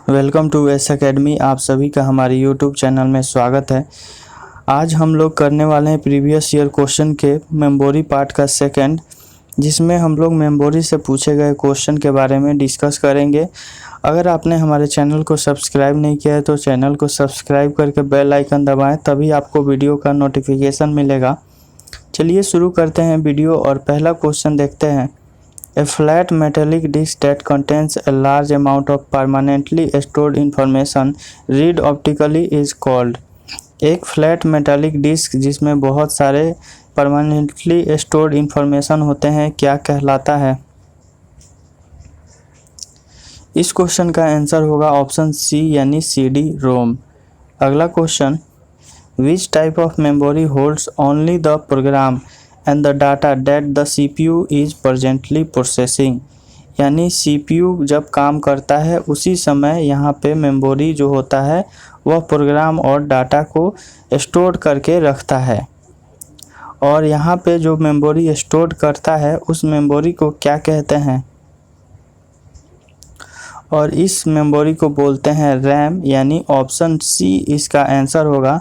Welcome to S academy. आप सभी का हमारे यूट्यूब चैनल में स्वागत है। आज हम लोग करने वाले हैं प्रीवियस ईयर क्वेश्चन के मेमोरी पार्ट का सेकंड, जिसमें हम लोग मेमोरी से पूछे गए क्वेश्चन के बारे में डिस्कस करेंगे। अगर आपने हमारे चैनल को सब्सक्राइब नहीं किया है तो चैनल को सब्सक्राइब करके बेल आइकन दबाएं, तभी आपको वीडियो का नोटिफिकेशन मिलेगा। चलिए शुरू करते हैं वीडियो और पहला क्वेश्चन देखते हैं। A flat metallic disk that contains a large amount of permanently stored information read optically is called। एक फ्लैट मेटालिक डिस्क जिसमें बहुत सारे परमानेंटली स्टोर्ड इंफॉर्मेशन होते हैं क्या कहलाता है? इस क्वेश्चन का आंसर होगा ऑप्शन सी यानी CD रोम। अगला question, which type of memory holds only the program and the data that the CPU is presently processing। यानी CPU जब काम करता है उसी समय यहाँ पे मेमोरी जो होता है वह प्रोग्राम और डाटा को स्टोर करके रखता है, और यहाँ पे जो मेमोरी स्टोर करता है उस मेमोरी को क्या कहते हैं? और इस मेमोरी को बोलते हैं रैम, यानी ऑप्शन सी इसका आंसर होगा।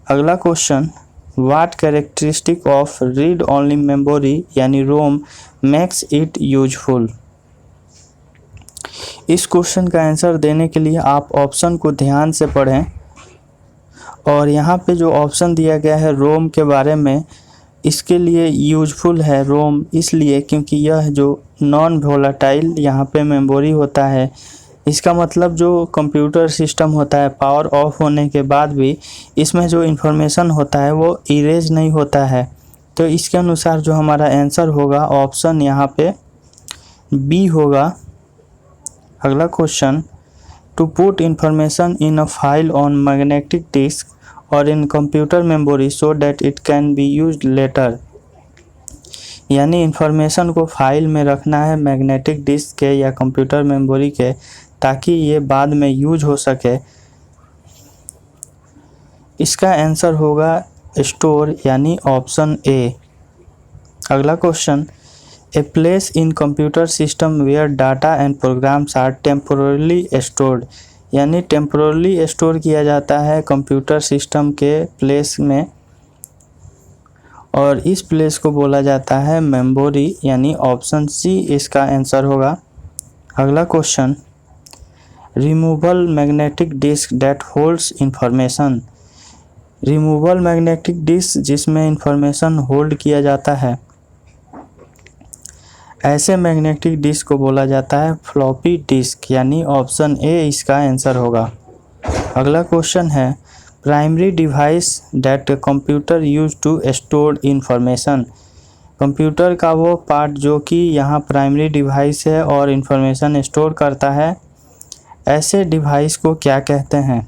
अगला question, What characteristic of read only memory यानी रोम makes it useful। इस क्वेश्चन का आंसर देने के लिए आप ऑप्शन को ध्यान से पढ़ें, और यहाँ पे जो ऑप्शन दिया गया है रोम के बारे में, इसके लिए यूजफुल है रोम इसलिए क्योंकि यह जो नॉन वोलेटाइल यहाँ पे मेमोरी होता है। इसका मतलब जो कंप्यूटर सिस्टम होता है पावर ऑफ होने के बाद भी इसमें जो इन्फॉर्मेशन होता है वो इरेज नहीं होता है। तो इसके अनुसार जो हमारा आंसर होगा ऑप्शन यहाँ पे बी होगा। अगला question, to put information in a file on magnetic disk or in computer memory so that it can be used later. यानी इन्फॉर्मेशन को फाइल में रखना है मैग्नेटिक डिस्क के या कंप्यूटर मेमोरी के, ताकि ये बाद में यूज हो सके। इसका आंसर होगा स्टोर यानी ऑप्शन ए। अगला question, a place in computer system where data and programs are temporarily stored. यानी टेम्पोरली स्टोर किया जाता है कंप्यूटर सिस्टम के प्लेस में, और इस प्लेस को बोला जाता है मेमोरी, यानी ऑप्शन सी इसका आंसर होगा। अगला question, removal magnetic disk that holds information. Removal magnetic disk जिसमें इंफॉर्मेशन होल्ड किया जाता है, ऐसे मैग्नेटिक डिस्क को बोला जाता है फ्लॉपी डिस्क, यानी ऑप्शन ए इसका आंसर होगा। अगला क्वेश्चन है, primary device that computer use to store information. Computer का वो पार्ट जो कि यहाँ प्राइमरी डिवाइस है और इंफॉर्मेशन स्टोर करता है, ऐसे डिवाइस को क्या कहते हैं?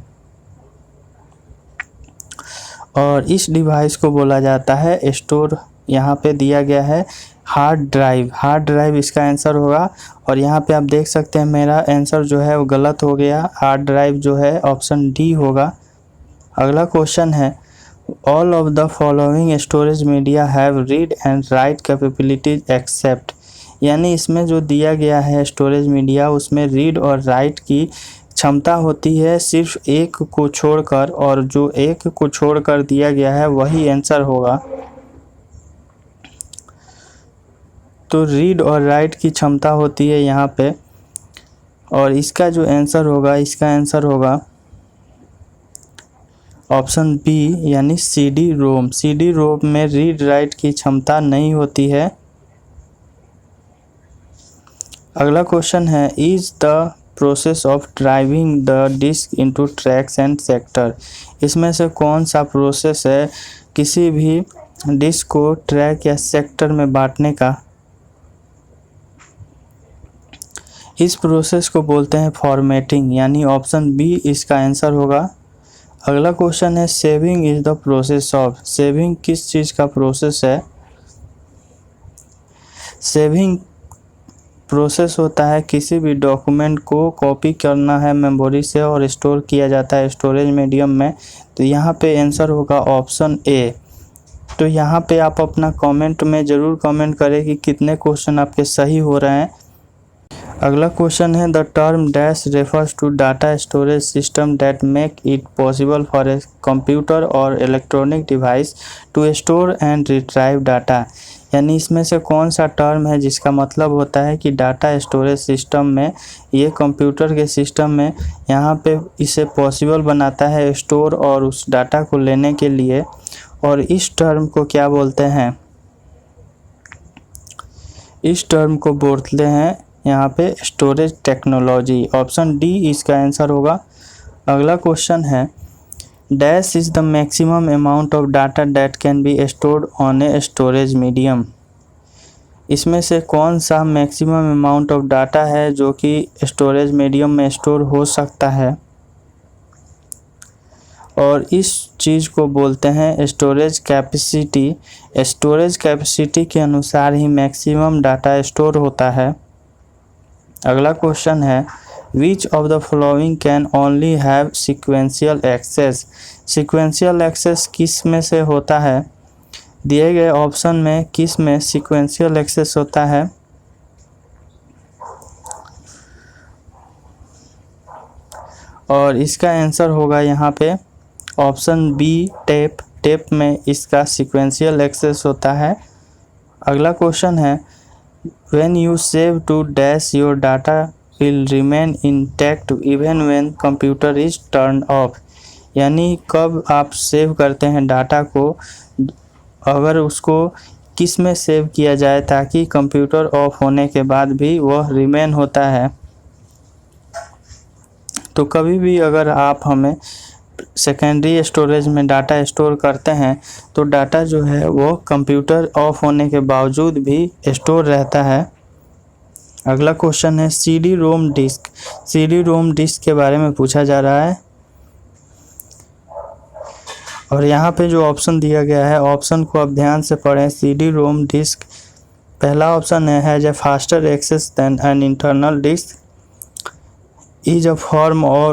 और इस डिवाइस को बोला जाता है स्टोर, यहाँ पे दिया गया है हार्ड ड्राइव। हार्ड ड्राइव इसका आंसर होगा, और यहाँ पे आप देख सकते हैं मेरा आंसर जो है वो गलत हो गया। हार्ड ड्राइव जो है ऑप्शन डी होगा। अगला क्वेश्चन है, all of the following storage media have read and write capabilities except. यानी इसमें जो दिया गया है स्टोरेज मीडिया उसमें रीड और राइट की क्षमता होती है सिर्फ एक को छोड़कर, और जो एक को छोड़कर दिया गया है वही आंसर होगा। तो रीड और राइट की क्षमता होती है यहाँ पे, और इसका जो आंसर होगा इसका आंसर होगा ऑप्शन बी यानी CD रोम। CD रोम में रीड राइट की क्षमता नहीं होती है। अगला क्वेश्चन है, is the process of driving the disk into tracks and sector. इसमें से कौन सा प्रोसेस है किसी भी डिस्क को ट्रैक या सेक्टर में बांटने का? इस प्रोसेस को बोलते हैं फॉर्मेटिंग, यानी ऑप्शन बी इसका आंसर होगा। अगला क्वेश्चन है, saving is the process of. Saving किस चीज़ का प्रोसेस है? सेविंग प्रोसेस होता है किसी भी डॉक्यूमेंट को कॉपी करना है मेमोरी से और स्टोर किया जाता है स्टोरेज मीडियम में। तो यहाँ पे आंसर होगा ऑप्शन ए। तो यहाँ पे आप अपना कमेंट में ज़रूर कमेंट करें कि कितने क्वेश्चन आपके सही हो रहे हैं। अगला क्वेश्चन है the term dash refers to data storage system that make it possible for a computer or electronic device to store and retrieve data. यानी इसमें से कौन सा टर्म है जिसका मतलब होता है कि डाटा स्टोरेज सिस्टम में, ये कंप्यूटर के सिस्टम में यहाँ पे इसे पॉसिबल बनाता है स्टोर और उस डाटा को लेने के लिए। और इस टर्म को क्या बोलते हैं? इस टर्म को बोलते हैं यहाँ पे स्टोरेज टेक्नोलॉजी। ऑप्शन डी इसका आंसर होगा। अगला क्वेश्चन है dash is the maximum amount of data that can be stored on a storage medium. इसमें से कौन सा मैक्सिमम अमाउंट ऑफ डाटा है जो कि स्टोरेज मीडियम में स्टोर हो सकता है, और इस चीज़ को बोलते हैं स्टोरेज कैपेसिटी। स्टोरेज कैपेसिटी के अनुसार ही मैक्सिमम डाटा स्टोर होता है। अगला क्वेश्चन है which of the following can only have sequential access. Sequential access किस में से होता है? दिए गए ऑप्शन में किस में सिक्वेंशियल एक्सेस होता है? और इसका आंसर होगा यहाँ पे ऑप्शन बी टेप। टेप में इसका सिक्वेंशियल एक्सेस होता है। अगला क्वेश्चन है when you save to dash your data will remain intact even when computer is turned off। यानी कब आप सेव करते हैं डाटा को, अगर उसको किस में सेव किया जाए ताकि कंप्यूटर ऑफ होने के बाद भी वह रिमेन होता है। तो कभी भी अगर आप हमें सेकेंडरी स्टोरेज में डाटा स्टोर करते हैं तो डाटा जो है वो कंप्यूटर ऑफ होने के बावजूद भी स्टोर रहता है। अगला क्वेश्चन है CD ROM disk. CD ROM disk के बारे में पूछा जा रहा है और यहाँ पे जो ऑप्शन दिया गया है ऑप्शन को आप ध्यान से पढ़ें। सीडी रोम डिस्क पहला ऑप्शन है has a faster access than an internal disk, is a form or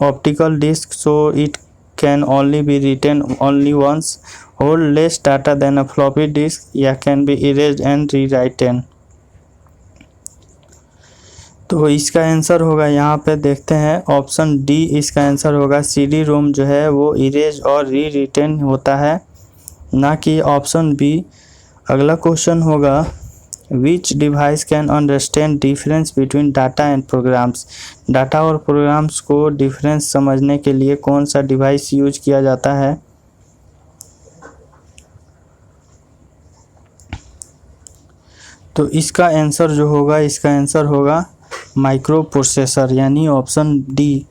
optical disk so it can only be written only once, hold less data than a floppy disk, या can be erased and rewritten। तो इसका answer होगा यहाँ पे देखते हैं option D इसका answer होगा। सीडी रोम जो है वो इरेज और री रिटेन होता है, ना कि ऑप्शन बी। अगला क्वेश्चन होगा Which device can understand difference between data and programs। Data और प्रोग्राम्स को डिफरेंस समझने के लिए कौन सा डिवाइस यूज किया जाता है? तो इसका आंसर जो होगा, इसका आंसर होगा माइक्रो प्रोसेसर, यानी ऑप्शन डी।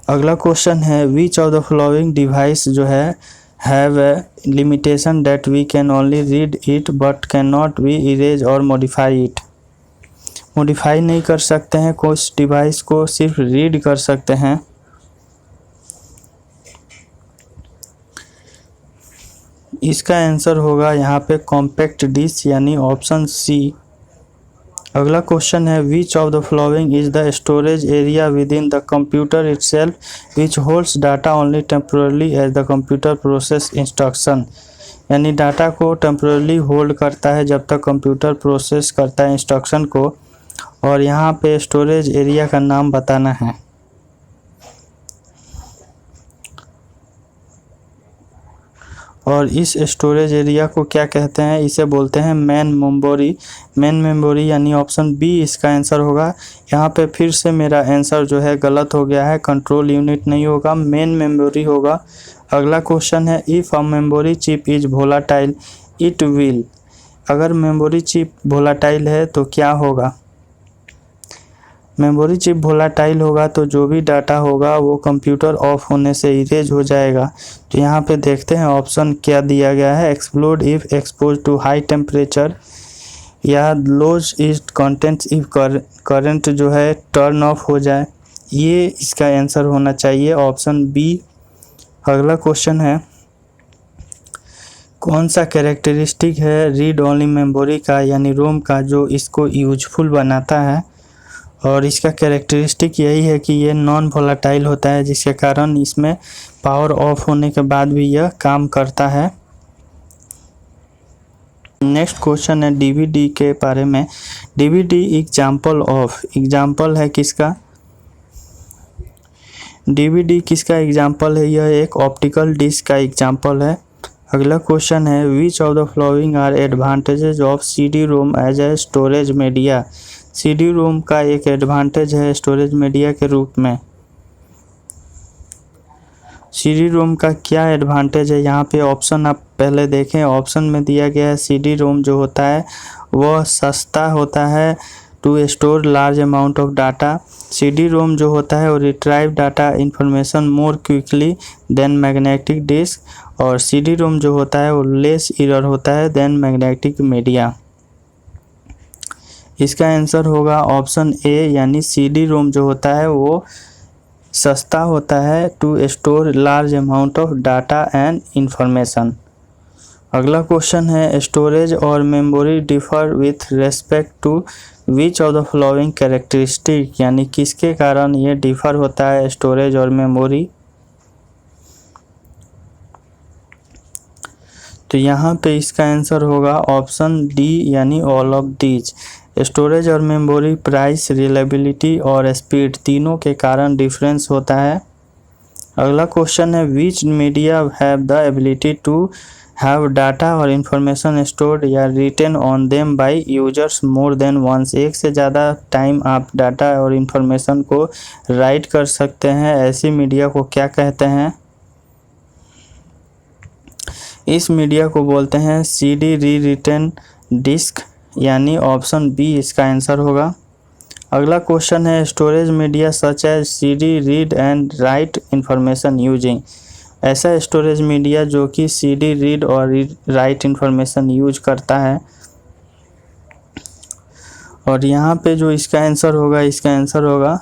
अगला क्वेश्चन है which of the following device जो है have a limitation that we can only read it but cannot be erase or modify it। Modify नहीं कर सकते हैं, कुछ डिवाइस को सिर्फ रीड कर सकते हैं। इसका आंसर होगा यहाँ पे कॉम्पैक्ट डिस्क, यानी ऑप्शन सी। अगला क्वेश्चन है which of the following is the storage area within the computer itself which holds data only temporarily as the computer process instruction. यानी डाटा को टेम्पोरली होल्ड करता है जब तक computer process करता है इंस्ट्रक्शन को, और यहाँ पे स्टोरेज एरिया का नाम बताना है। और इस स्टोरेज एरिया को क्या कहते हैं? इसे बोलते हैं मेन मेमोरी। मेन मेमोरी यानी ऑप्शन बी इसका आंसर होगा। यहाँ पे फिर से मेरा आंसर जो है गलत हो गया है, कंट्रोल यूनिट नहीं होगा, मेन मेमोरी होगा। अगला क्वेश्चन है if a memory chip is volatile it will. अगर मेमोरी चिप वोलाटाइल है तो क्या होगा? मेमोरी चिप वोलाटाइल होगा तो जो भी डाटा होगा वो कंप्यूटर ऑफ होने से इरेज हो जाएगा। तो यहाँ पे देखते हैं ऑप्शन क्या दिया गया है, explode if expose to high temperature, या lose its contents if current जो है टर्न ऑफ हो जाए। ये इसका आंसर होना चाहिए ऑप्शन बी। अगला क्वेश्चन है कौन सा कैरेक्टरिस्टिक है रीड ओनली मेमोरी का, यानी रोम का, जो इसको यूजफुल बनाता है? और इसका कैरेक्टरिस्टिक यही है कि ये नॉन वोलाटाइल होता है, जिसके कारण इसमें पावर ऑफ होने के बाद भी यह काम करता है। नेक्स्ट क्वेश्चन है डीवीडी के बारे में। डीवीडी एग्जाम्पल है किसका? डीवीडी किसका एग्जाम्पल है? यह एक ऑप्टिकल डिस्क का एग्जाम्पल है। अगला क्वेश्चन है which of the following are advantages of CD ROM as a storage media. CD ROM का एक एडवांटेज है स्टोरेज मीडिया के रूप में। सीडी रोम का क्या एडवांटेज है? यहाँ पे ऑप्शन आप पहले देखें। ऑप्शन में दिया गया है सीडी रोम जो होता है वह सस्ता होता है to store large amount of data. CD ROM जो होता है वो retrieve data information more quickly than magnetic disk, और सीडी रोम जो होता है वो लेस एरर होता है देन मैग्नेटिक मीडिया। इसका आंसर होगा ऑप्शन ए, यानी सीडी रोम जो होता है वो सस्ता होता है to store large amount of data and information. अगला क्वेश्चन है स्टोरेज और memory differ with respect to which of the following characteristic, यानी किसके कारण ये डिफर होता है स्टोरेज और मेमोरी। तो यहाँ पे इसका आंसर होगा ऑप्शन डी, यानी ऑल ऑफ दीज। स्टोरेज और मेमोरी प्राइस, रिलायबिलिटी और स्पीड तीनों के कारण डिफरेंस होता है। अगला क्वेश्चन है which media have the ability to have data और इंफॉर्मेशन स्टोर्ड या written on them by users more than once. एक से ज़्यादा टाइम आप डाटा और इंफॉर्मेशन को राइट कर सकते हैं, ऐसी मीडिया को क्या कहते हैं? इस मीडिया को बोलते हैं सीडी री रिटेन डिस्क, यानी ऑप्शन बी इसका आंसर होगा। अगला क्वेश्चन है storage media such as CD read and write information using. ऐसा स्टोरेज मीडिया जो कि सीडी रीड और राइट इंफॉर्मेशन यूज करता है। और यहाँ पे जो इसका आंसर होगा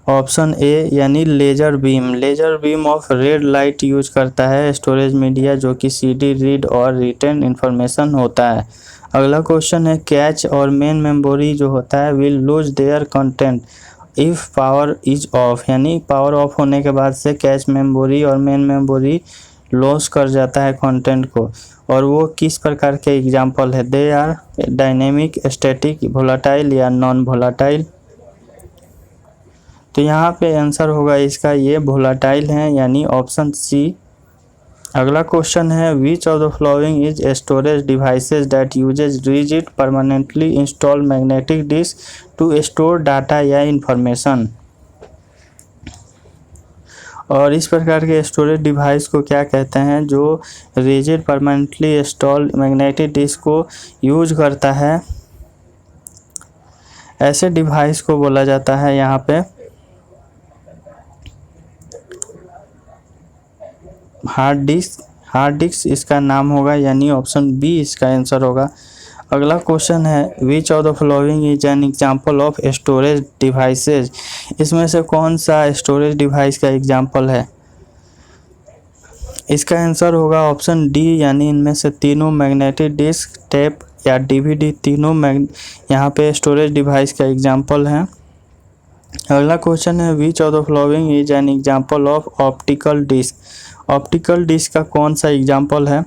ऑप्शन ए, यानी laser beam of red light use करता है स्टोरेज मीडिया जो कि सीडी रीड और रिटेन इंफॉर्मेशन होता है। अगला क्वेश्चन है कैच और मेन मेमोरी जो होता है will lose their content if power is of, यानी पावर ऑफ होने के बाद से कैच मेमोरी और मेन मेमोरी लॉस कर जाता है कंटेंट को, और वो किस प्रकार के एग्जाम्पल है? They are dynamic, static, volatile या नॉन वोलाटाइल। तो यहाँ पे आंसर होगा इसका ये वोलाटाइल है, यानी ऑप्शन सी। अगला क्वेश्चन है which of the following is storage devices that uses rigid permanently install magnetic disk to store data या इंफॉर्मेशन। और इस प्रकार के स्टोरेज डिवाइस को क्या कहते हैं? जो rigid permanently install magnetic disc को यूज करता है, ऐसे डिवाइस को बोला जाता है यहाँ पे हार्ड डिस्क इसका नाम होगा, यानी ऑप्शन बी इसका आंसर होगा। अगला क्वेश्चन है which of the following is an example of storage devices. इसमें से कौन सा स्टोरेज डिवाइस का एग्जांपल है? इसका आंसर होगा ऑप्शन डी, यानी इनमें से तीनों मैग्नेटिक डिस्क, टेप या डीवीडी तीनों यहाँ पे स्टोरेज डिवाइस का एग्जांपल है। अगला क्वेश्चन है which of the following is an example of optical disk. Optical disk का कौन सा एग्जांपल है?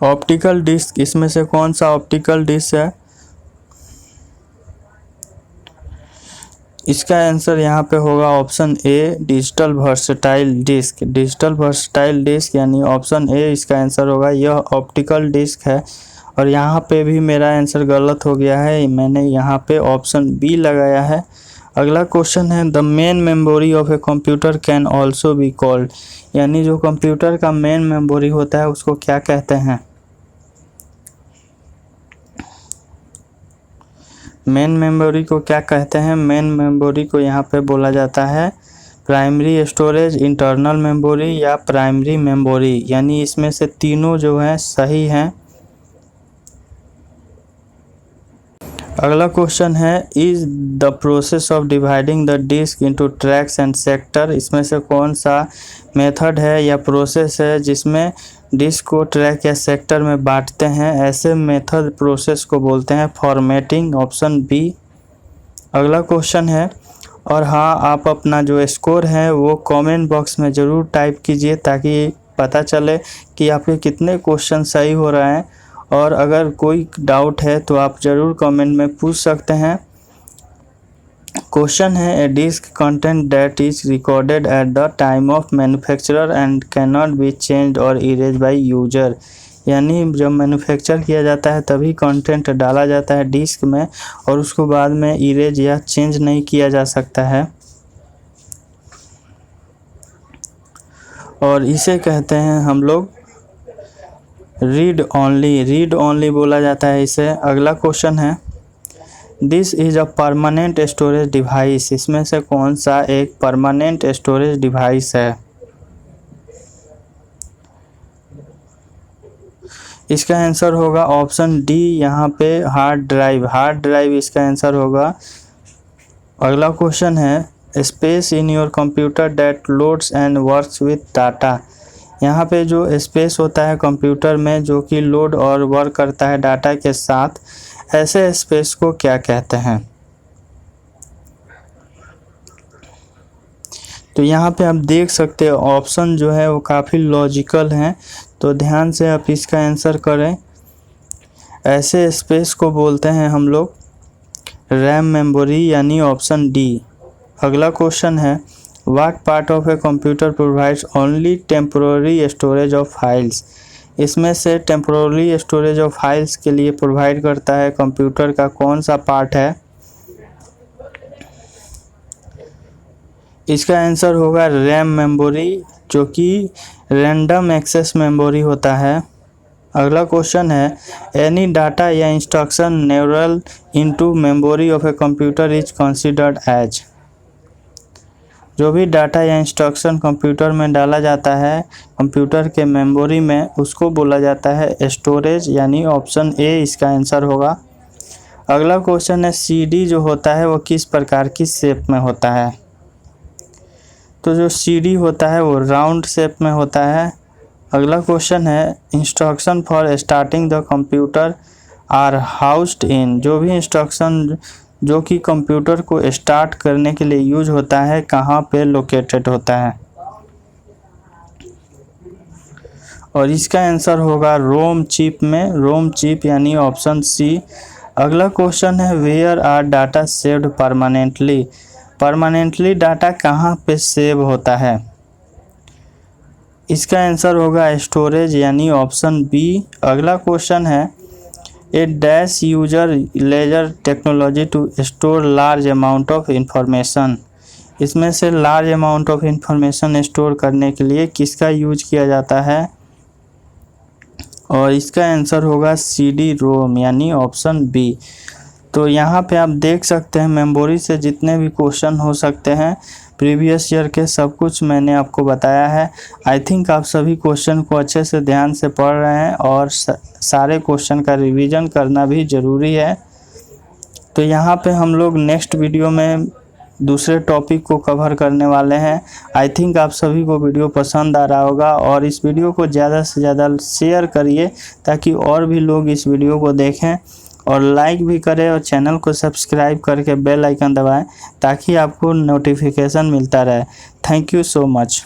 ऑप्टिकल डिस्क, इसमें से कौन सा ऑप्टिकल डिस्क है? इसका आंसर यहाँ पे होगा option A, digital versatile disk, यानी ऑप्शन ए इसका आंसर होगा। यह ऑप्टिकल डिस्क है। और यहाँ पे भी मेरा आंसर गलत हो गया है, मैंने यहाँ पे ऑप्शन बी लगाया है। अगला क्वेश्चन है the main memory of a computer can also be called, यानी जो कंप्यूटर का मेन मेमोरी होता है उसको क्या कहते हैं? मेन मेमोरी को क्या कहते हैं? मेन मेमोरी को यहाँ पे बोला जाता है प्राइमरी स्टोरेज, इंटरनल मेमोरी या प्राइमरी मेमोरी, यानी इसमें से तीनों जो हैं सही हैं। अगला क्वेश्चन है is the process of dividing the disk into tracks and sector. इसमें से कौन सा मेथड है या प्रोसेस है जिसमें डिस्क को ट्रैक या सेक्टर में बांटते हैं? ऐसे मेथड प्रोसेस को बोलते हैं फॉर्मेटिंग, ऑप्शन बी। अगला क्वेश्चन है और हाँ, आप अपना जो स्कोर है वो कमेंट बॉक्स में ज़रूर टाइप कीजिए ताकि पता चले कि आपके कितने क्वेश्चन सही हो रहे हैं। और अगर कोई डाउट है तो आप ज़रूर कमेंट में पूछ सकते हैं। क्वेश्चन है, a disc content that is recorded at the time of manufacturer and can not be change or erase by user. यानी जब मैन्युफैक्चर किया जाता है तभी कंटेंट डाला जाता है डिस्क में और उसको बाद में इरेज या चेंज नहीं किया जा सकता है, और इसे कहते हैं हम लोग रीड ओनली बोला जाता है इसे। अगला क्वेश्चन है, this is a permanent storage device. इसमें से कौन सा एक परमानेंट स्टोरेज डिवाइस है? इसका आंसर होगा ऑप्शन डी, यहाँ पे हार्ड ड्राइव इसका आंसर होगा। अगला क्वेश्चन है, space in your computer that loads and works with data. यहाँ पे जो स्पेस होता है कंप्यूटर में जो कि लोड और वर्क करता है डाटा के साथ, ऐसे स्पेस को क्या कहते हैं? तो यहाँ पे आप देख सकते हो ऑप्शन जो है वो काफ़ी लॉजिकल हैं, तो ध्यान से आप इसका आंसर करें। ऐसे स्पेस को बोलते हैं हम लोग रैम मेमोरी, यानी ऑप्शन डी। अगला क्वेश्चन है, what part of a computer provides only temporary storage of files. इसमें से टेम्पोररी स्टोरेज ऑफ फाइल्स के लिए प्रोवाइड करता है कंप्यूटर का कौन सा पार्ट है? इसका आंसर होगा रैम मेमोरी, जो कि रैंडम एक्सेस मेमोरी होता है। अगला क्वेश्चन है, एनी डाटा या instruction neural into memory of a computer is considered as. जो भी डाटा या इंस्ट्रक्शन कंप्यूटर में डाला जाता है कंप्यूटर के मेमोरी में, उसको बोला जाता है स्टोरेज, यानी ऑप्शन ए इसका आंसर होगा। अगला क्वेश्चन है, सीडी जो होता है वो किस प्रकार की शेप में होता है? तो जो सीडी होता है वो राउंड शेप में होता है। अगला क्वेश्चन है, instruction for starting the computer are housed in. जो भी इंस्ट्रक्शन जो कि कंप्यूटर को स्टार्ट करने के लिए यूज होता है, कहाँ पे लोकेटेड होता है? और इसका आंसर होगा रोम चिप में, रोम चिप यानी ऑप्शन सी। अगला क्वेश्चन है, where are data saved permanently. Permanently data कहाँ पे सेव होता है? इसका आंसर होगा स्टोरेज, यानी ऑप्शन बी। अगला क्वेश्चन है, a dash user laser technology to store large amount of information. इसमें से large amount of information store करने के लिए किसका यूज किया जाता है? और इसका आंसर होगा सीडी रोम, यानी ऑप्शन बी। तो यहाँ पे आप देख सकते हैं मेमोरी से जितने भी क्वेश्चन हो सकते हैं प्रीवियस ईयर के, सब कुछ मैंने आपको बताया है। आई थिंक आप सभी क्वेश्चन को अच्छे से ध्यान से पढ़ रहे हैं और सारे क्वेश्चन का रिवीजन करना भी ज़रूरी है। तो यहाँ पे हम लोग नेक्स्ट वीडियो में दूसरे टॉपिक को कवर करने वाले हैं। आई थिंक आप सभी को वीडियो पसंद आ रहा होगा, और इस वीडियो को ज़्यादा से ज़्यादा शेयर करिए ताकि और भी लोग इस वीडियो को देखें, और लाइक भी करें और चैनल को सब्सक्राइब करके बेल आइकन दबाएं ताकि आपको नोटिफिकेशन मिलता रहे। Thank you so much.